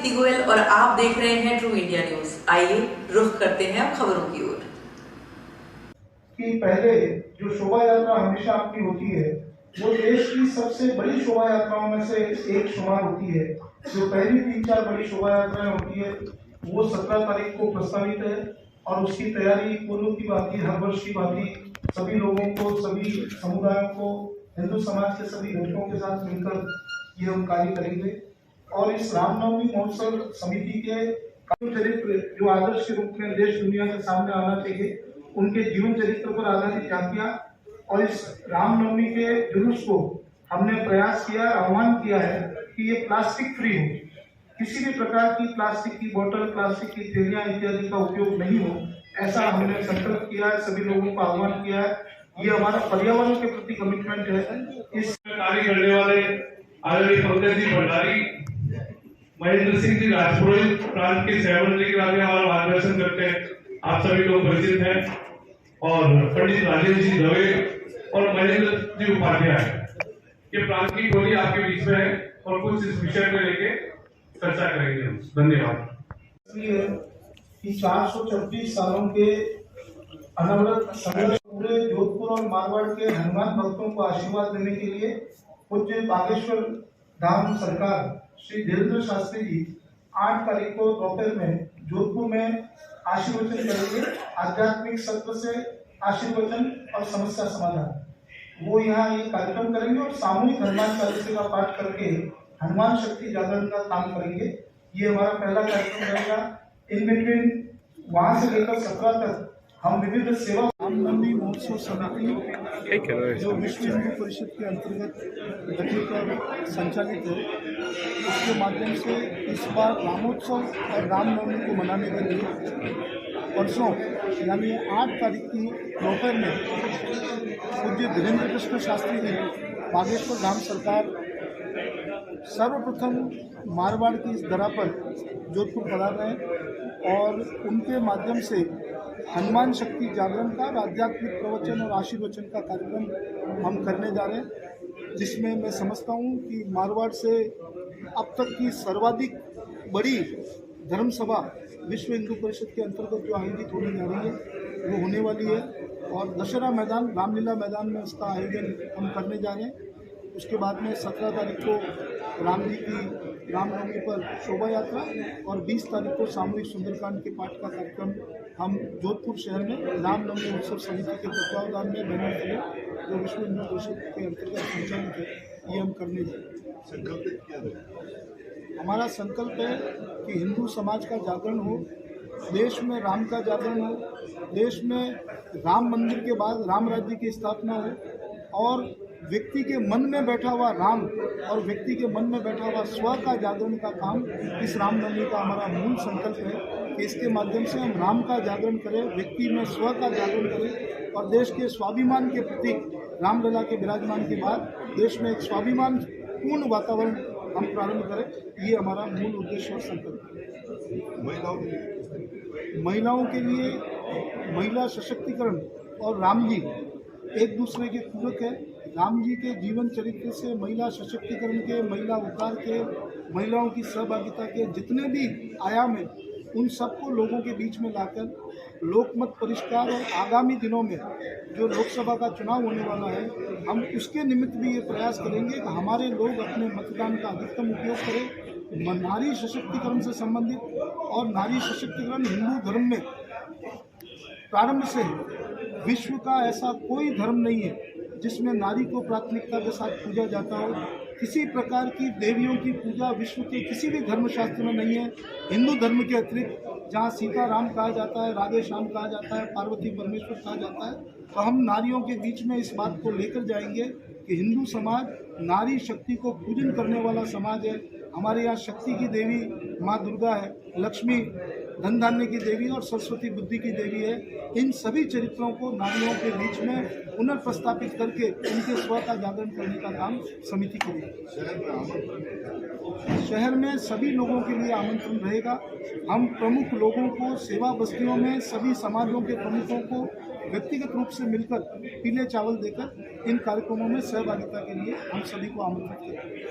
दीप्ति गोयल और आप देख रहे हैं ट्रू इंडिया न्यूज। आइए रुख करते हैं अब खबरों की ओर। कि पहले जो शोभा यात्रा हमेशा आपकी होती है वो देश की सबसे बड़ी शोभा यात्राओं में से एक शुमार होती है। जो पहली 3-4 बड़ी शोभा यात्राएं होती है वो 17 तारीख को प्रस्तावित है और उसकी तैयारी पूर्व की भांति हर वर्ष की भांति सभी लोगों को, सभी समुदायों को, हिंदू समाज के सभी घटकों के साथ मिलकर ये हम कार्य करेंगे। और इस रामनवमी महोत्सव समिति के चरित्र जो आदर्श के रूप में देश दुनिया के सामने आना चाहिए, उनके जीवन चरित्र पर आधारित झांकियां और इस रामनवमी के जुलूस को हमने प्रयास किया, आह्वान किया है कि ये प्लास्टिक फ्री हो, किसी भी प्रकार की प्लास्टिक की बोतल, प्लास्टिक की थैलियां इत्यादि का उपयोग नहीं हो, ऐसा हमने संकल्प किया है, सभी लोगों को आह्वान किया है। ये हमारा पर्यावरण के प्रति कमिटमेंट है। इस कार्य करने वाले आदरणीय पंकज जी भंडारी, महेंद्र सिंह जी राजपुरोहित प्रांत के सहमंत्री के आगे हमारा मार्गदर्शन करते हैं, आप सभी लोग परिचित हैं। और पंडित राजेश जी दवे और महेंद्र जी उपाध्याय, ये प्रांत की टोली आपके बीच में है और कुछ इस विषय को लेके चर्चा करेंगे हम। धन्यवाद। कि 426 सालों के अनवरत संघर्ष पूरे जोधपुर और मारवाड़ के हनुमान भक्तों को आशीर्वाद देने के लिए पूज्य बागेश्वर धाम सरकार श्री धीरेन्द्र शास्त्री जी 8 तारीख को दोपहर में जोधपुर में आशीर्वचन करेंगे। आध्यात्मिक सत्र से आशीर्वचन और समस्या समाधान वो यहाँ ये कार्यक्रम करेंगे और सामूहिक हनुमान चालीसा का पाठ करके हनुमान शक्ति जागरण का काम करेंगे। ये हमारा पहला कार्यक्रम रहेगा। इन बिटवीन वहां से लेकर 17 तक हम विविध सेवा रामनवमी महोत्सव समिति जो विश्व हिंदू परिषद के अंतर्गत गठित और संचालित है, उसके माध्यम से इस बार रामोत्सव और रामनवमी को मनाने के लिए परसों यानी 8 तारीख की दोपहर में पूज्य धीरेन्द्र कृष्ण शास्त्री जी बागेश्वर धाम सरकार सर्वप्रथम मारवाड़ की इस धरा पर जोधपुर पधार रहे हैं और उनके माध्यम से हनुमान शक्ति जागरण का और आध्यात्मिक प्रवचन और आशीर्वचन का कार्यक्रम हम करने जा रहे हैं, जिसमें मैं समझता हूँ कि मारवाड़ से अब तक की सर्वाधिक बड़ी धर्म सभा विश्व हिंदू परिषद के अंतर्गत जो आयोजित होने जा रही है वो होने वाली है और दशहरा मैदान, रामलीला मैदान में इसका आयोजन हम करने जा रहे हैं। उसके बाद में 17 तारीख को राम जी की रामनवमी पर शोभा यात्रा और 20 तारीख को सामूहिक सुंदरकांड के पाठ का कार्यक्रम हम जोधपुर शहर में रामनवमी उत्सव समिति के तत्वावधान में बैनर के जो विश्व हिंदू परिषद के अंतर्गत संचालित है, ये हम करने जाए। हमारा संकल्प है कि हिंदू समाज का जागरण हो, देश में राम का जागरण हो, देश में राम मंदिर के बाद राम राज्य की स्थापना हो और व्यक्ति के मन में बैठा हुआ राम और व्यक्ति के मन में बैठा हुआ स्व का जागरण का काम इस रामनवमी का हमारा मूल संकल्प है कि इसके माध्यम से हम राम का जागरण करें, व्यक्ति में स्व का जागरण करें और देश के स्वाभिमान के प्रतीक रामलला के विराजमान के बाद देश में एक स्वाभिमान पूर्ण वातावरण हम प्रारंभ करें। ये हमारा मूल उद्देश्य और संकल्प है। महिलाओं के लिए महिला सशक्तिकरण और राम जी एक दूसरे के पूरक है। राम जी के जीवन चरित्र से महिला सशक्तिकरण के, महिला उद्धार के, महिलाओं की सहभागिता के जितने भी आयाम हैं, उन सबको लोगों के बीच में लाकर लोकमत परिष्कार और आगामी दिनों में जो लोकसभा का चुनाव होने वाला है, हम उसके निमित्त भी ये प्रयास करेंगे कि हमारे लोग अपने मतदान का अधिकतम उपयोग करें। नारी सशक्तिकरण से संबंधित और नारी सशक्तिकरण हिंदू धर्म में प्रारंभ से विश्व का ऐसा कोई धर्म नहीं है जिसमें नारी को प्राथमिकता के साथ पूजा जाता हो। किसी प्रकार की देवियों की पूजा विश्व के किसी भी धर्मशास्त्र में नहीं है। हिंदू धर्म के अतिरिक्त जहाँ सीता राम कहा जाता है, राधे श्याम कहा जाता है, पार्वती परमेश्वर कहा जाता है, तो हम नारियों के बीच में इस बात को लेकर जाएंगे कि हिंदू समाज नारी शक्ति को पूजन करने वाला समाज है। हमारे यहाँ शक्ति की देवी माँ दुर्गा है, लक्ष्मी धन धान्य की देवी और सरस्वती बुद्धि की देवी है। इन सभी चरित्रों को नारियों के बीच में पुनर्प्रस्थापित करके उनके स्व का जागरण करने का काम समिति करेगी। शहर में सभी लोगों के लिए आमंत्रण रहेगा। हम प्रमुख लोगों को सेवा बस्तियों में सभी समाजों के प्रमुखों को व्यक्तिगत रूप से मिलकर पीले चावल देकर इन कार्यक्रमों में सहभागिता के लिए हम सभी को आमंत्रित करेंगे।